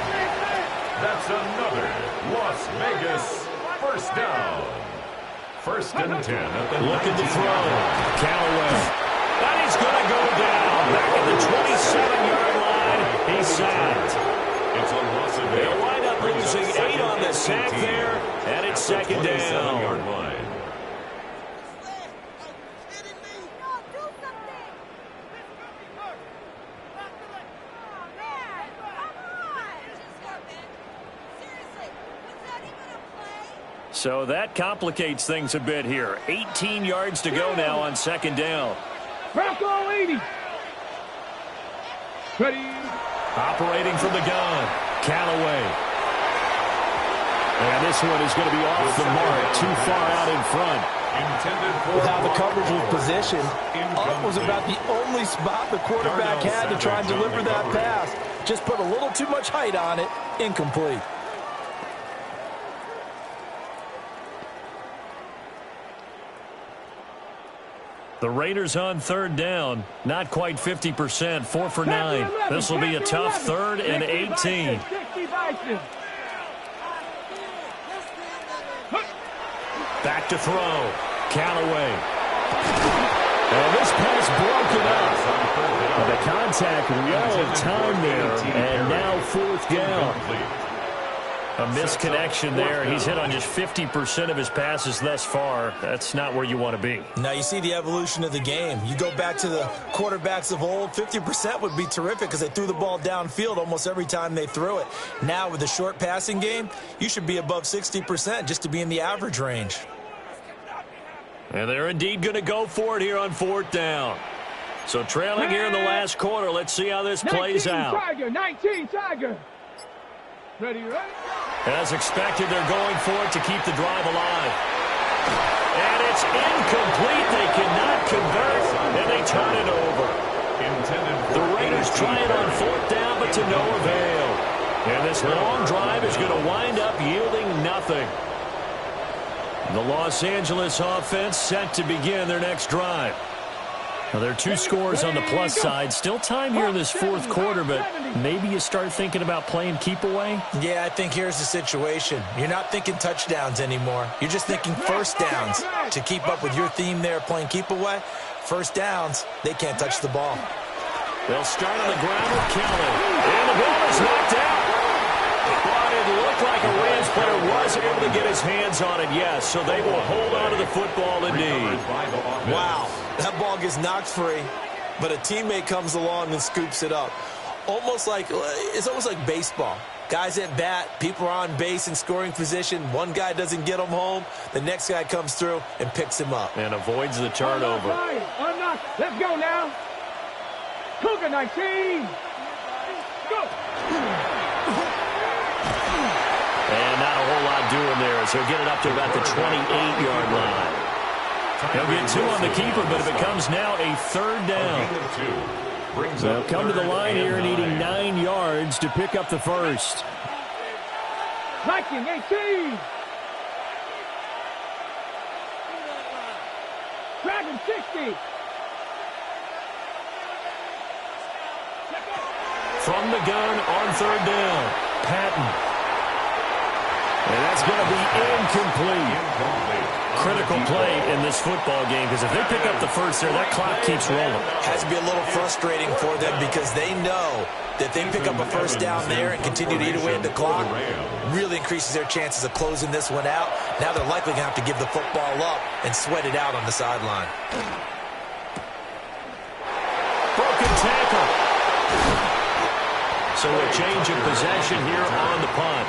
That's another Las Vegas 1st down. 1st and 10 at the looking to throw. Callaway. And he's going to go down. Back at the 27-yard line. He's sacked. It's a loss of 8. They'll wind up losing 8 on the sack there, and it's 2nd down. Yard line. So that complicates things a bit here. 18 yards to go now on second down. Bronco 80. Ready. Operating from the gun. Callaway. And this one is going to be off the mark. Too far out in front. With how the coverage was positioned, up was about the only spot the quarterback had to try and deliver that pass. Just put a little too much height on it. Incomplete. The Raiders on third down. Not quite 50%. 4 for 9. This will be a tough 3rd and 18. Back to throw. Callaway. And this pass broken up. And the contact well in time there. And now 4th down. A misconnection there. He's hit on just 50% of his passes thus far. That's not where you want to be. Now you see the evolution of the game. You go back to the quarterbacks of old, 50% would be terrific because they threw the ball downfield almost every time they threw it. Now with the short passing game, you should be above 60% just to be in the average range. And they're indeed going to go for it here on 4th down. So trailing here in the last quarter. Let's see how this plays out. 19 Tiger. Ready, ready. As expected, they're going for it to keep the drive alive. And it's incomplete. They cannot convert, and they turn it over. The Raiders try it on 4th down, but to no avail. And this long drive is going to wind up yielding nothing. The Los Angeles offense set to begin their next drive. Now, there are 2 scores on the plus side. Still time here in this 4th quarter, but maybe you start thinking about playing keep away? Yeah, I think here's the situation. You're not thinking touchdowns anymore. You're just thinking first downs. To keep up with your theme there, playing keep away, first downs, they can't touch the ball. They'll start on the ground with Kelly. And the ball is knocked out. But it looked like a Rams player was able to get his hands on it, yes. So they will hold on to the football indeed. Wow. That ball gets knocked free, but a teammate comes along and scoops it up. It's almost like baseball. Guys at bat, people are on base in scoring position. One guy doesn't get him home. The next guy comes through and picks him up. And avoids the turnover. Let's go now. Cougar 19. Go. And not a whole lot doing there as he'll get it up to about the 28-yard line. He'll get 2 on the keeper, but it becomes now a 3rd down. They'll come to the line here needing 9 yards to pick up the first. Viking 18. Dragon 60. From the gun on 3rd down, Patton. And that's going to be incomplete. Critical play in this football game because if they pick up the first there, that clock keeps rolling. Has to be a little frustrating for them because they know that they pick up a first down there and continue to eat away at the clock, really increases their chances of closing this one out. Now they're likely going to have to give the football up and sweat it out on the sideline. Broken tackle. So a change of possession here on the punt.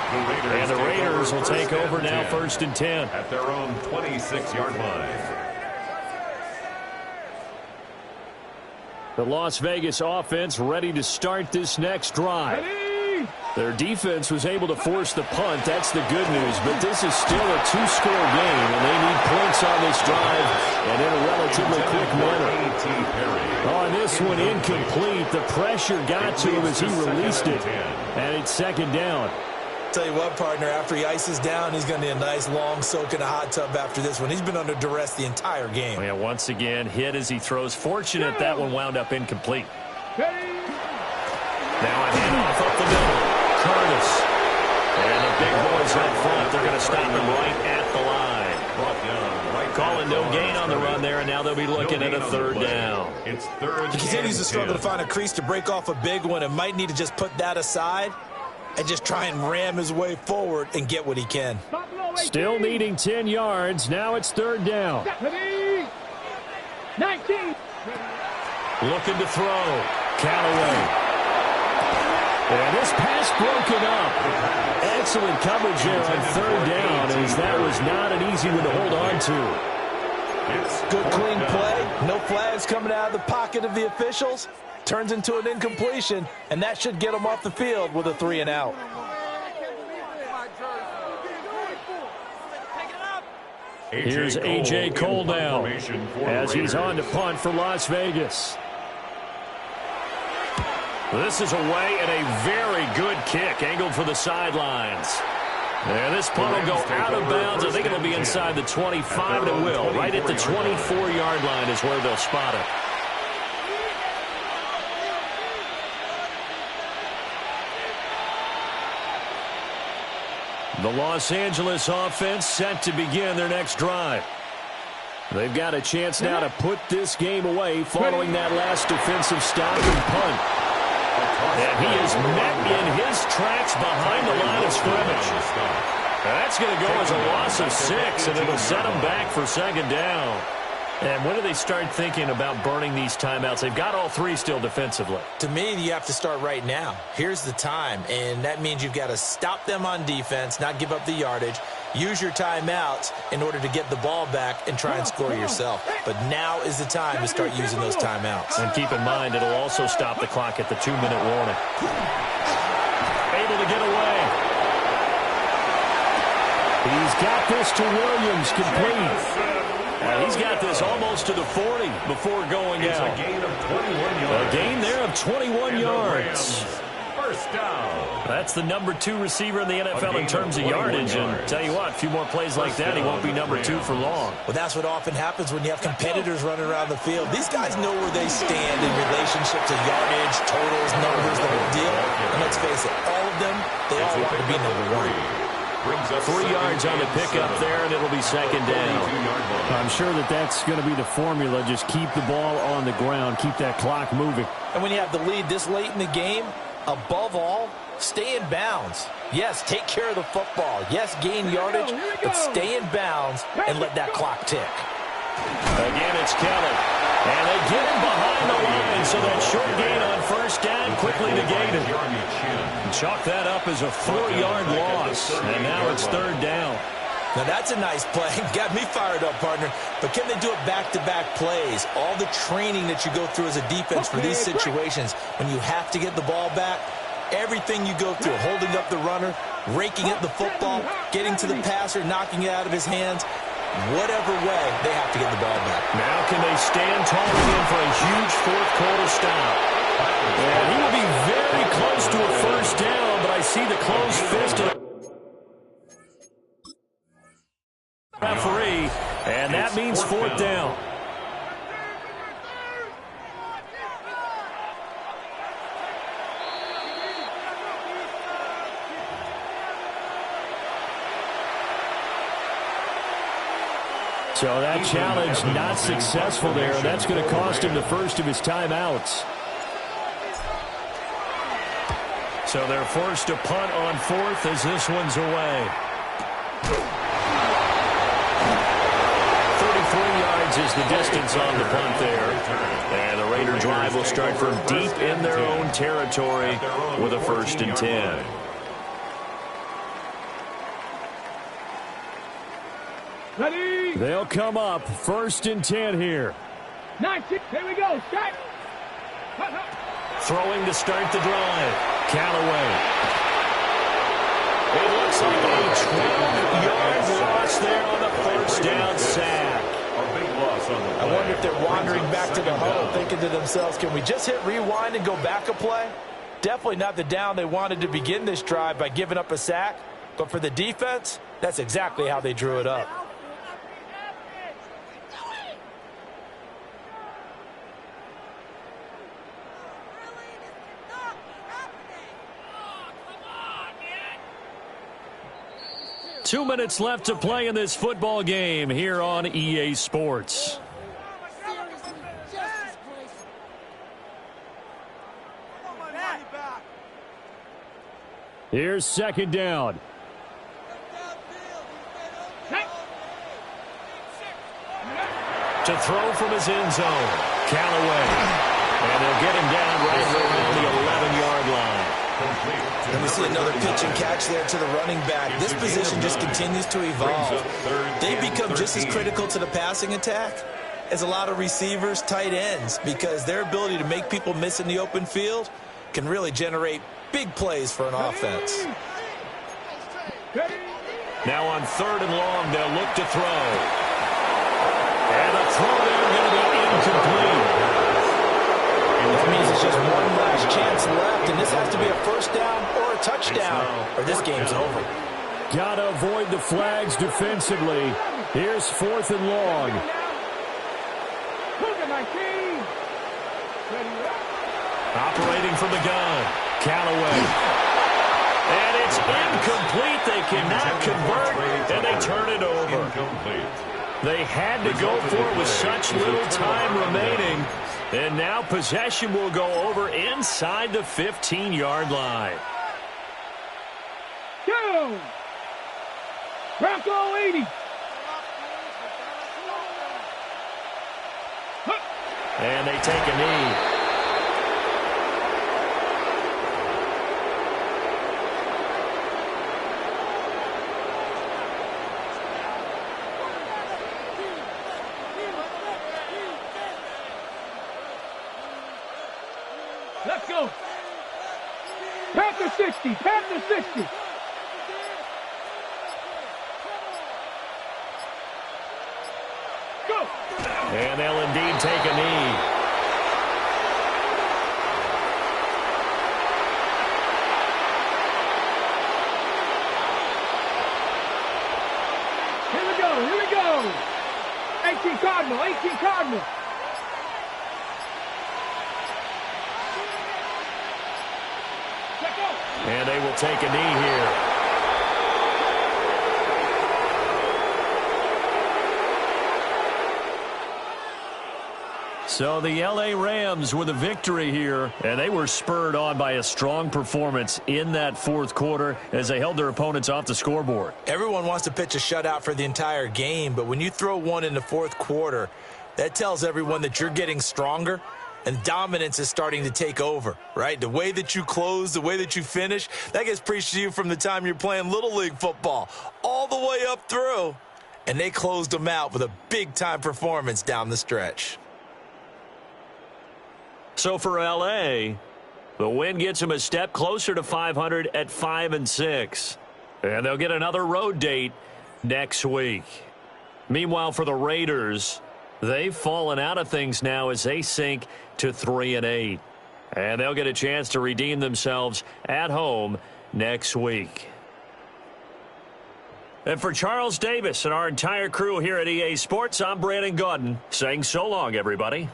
And the Raiders will take over now 1st and 10. At their own 26-yard line. The Las Vegas offense ready to start this next drive. Their defense was able to force the punt. That's the good news. But this is still a 2-score game, and they need points on this drive and in a relatively quick manner. On this one, incomplete. The pressure got to him as he released it. And it's 2nd down. Tell you what, partner, after he ices down, he's going to need a nice long soak in a hot tub after this one. He's been under duress the entire game. Yeah, once again, hit as he throws. Fortunate that one wound up incomplete. Now a handoff up the middle. Curtis. And the big boys up front. They're going to stop him right at the line. Calling no gain on the run there, and now they'll be looking at a 3rd down. It's 3rd. He continues to struggle to find a crease to break off a big one and might need to just put that aside and just try and ram his way forward and get what he can. Still needing 10 yards. Now it's 3rd down. 19. Looking to throw. Callaway. And this pass broken up. excellent coverage there on third down, as that was not an easy one to hold on to. Good, clean play. No flags coming out of the pocket of the officials. Turns into an incompletion, and that should get them off the field with a 3 and out. Here's A.J. Cole now, as he's on to punt for Las Vegas. This is away, and a very good kick, angled for the sidelines. And this punt will go out of bounds. I think it'll be inside the 25, and it will. Right at the 24-yard line is where they'll spot it. The Los Angeles offense set to begin their next drive. They've got a chance now to put this game away following that last defensive stop and punt. And he is met in his tracks behind the line of scrimmage. That's going to go as a loss of 6, and it'll set him back for second down. And when do they start thinking about burning these timeouts? They've got all 3 still defensively. To me, you have to start right now. Here's the time, and that means you've got to stop them on defense, not give up the yardage, use your timeouts in order to get the ball back and try and score yourself. But now is the time to start using those timeouts. And keep in mind, it'll also stop the clock at the 2-minute warning. Able to get away. He's got this to Williams, complete. He's got this almost to the 40 before going out. A gain there of 21 yards. First down. That's the number 2 receiver in the NFL in terms of yardage. And tell you what, a few more plays like that, he won't be number 2 for long. Well, that's what often happens when you have competitors running around the field. These guys know where they stand in relationship to yardage, totals, numbers, the whole deal. And let's face it, all of them, they all want to be number 1. 3 yards on the pickup there, and it'll be second down. I'm sure that's going to be the formula. Just keep the ball on the ground, keep that clock moving. And when you have the lead this late in the game, above all, stay in bounds. Yes, take care of the football. Yes, gain yardage, but stay in bounds and let that clock tick. Again, it's Kelly. And they get him behind the line, so that short gain on first down quickly negated. Chalk that up as a 4-yard loss, and now it's third down. Now that's a nice play. Got me fired up, partner. But can they do it back-to-back plays? All the training that you go through as a defense for these situations, when you have to get the ball back, everything you go through, holding up the runner, raking at the football, getting to the passer, knocking it out of his hands, whatever way, they have to get the ball back. Now can they stand tall again for a huge fourth-quarter stop? And he will be very close to a first down, but I see the closed fist of the referee, and that means fourth down. So that challenge not successful there. That's going to cost him the first of his timeouts. So they're forced to punt on fourth as this one's away. 33 yards is the distance on the punt there. And the Raider drive will start from deep in their own territory with a 1st and 10. Ready? They'll come up 1st and 10 here. 19. Here we go. Start. Throwing to start the drive. Callaway. It looks like a 12-yard loss there on the first down sack. I wonder if they're wandering back to the huddle thinking to themselves, can we just hit rewind and go back a play? Definitely not the down they wanted to begin this drive by giving up a sack. But for the defense, that's exactly how they drew it up. Two minutes left to play in this football game here on EA Sports. Here's second down. To throw from his end zone. Callaway. And they'll get him down right around the 11-yard line. And we see another pitch and catch there to the running back. This position just continues to evolve. They become just as critical to the passing attack as a lot of receivers, tight ends, because their ability to make people miss in the open field can really generate big plays for an offense. Now on 3rd and long, they'll look to throw. And the throw there going to be incomplete. That means it's just one last chance left, and this has to be a first down or a touchdown, or this game's over. Got to avoid the flags defensively. Here's 4th and long. Operating from the gun. Callaway. And it's incomplete. They cannot convert, and they turn it over. They had to go for it with such little time remaining. And now possession will go over inside the 15-yard line. Go! Bronco 80. And they take a knee. Let's go. Panther 60. Panther 60. Go. And they'll indeed take a knee. Here we go. Here we go. 18 Cardinal. 18 Cardinal. And they will take a knee here. So the L.A. Rams with a victory here, and they were spurred on by a strong performance in that 4th quarter as they held their opponents off the scoreboard. Everyone wants to pitch a shutout for the entire game, but when you throw one in the 4th quarter, that tells everyone that you're getting stronger and dominance is starting to take over, right? The way that you close, the way that you finish, that gets preached to you from the time you're playing Little League football all the way up through. And they closed them out with a big-time performance down the stretch. So for L.A., the win gets them a step closer to 500 at 5-6. And they'll get another road date next week. Meanwhile, for the Raiders, they've fallen out of things now as they sink to 3-8. And they'll get a chance to redeem themselves at home next week. And for Charles Davis and our entire crew here at EA Sports, I'm Brandon Gaudin saying so long, everybody.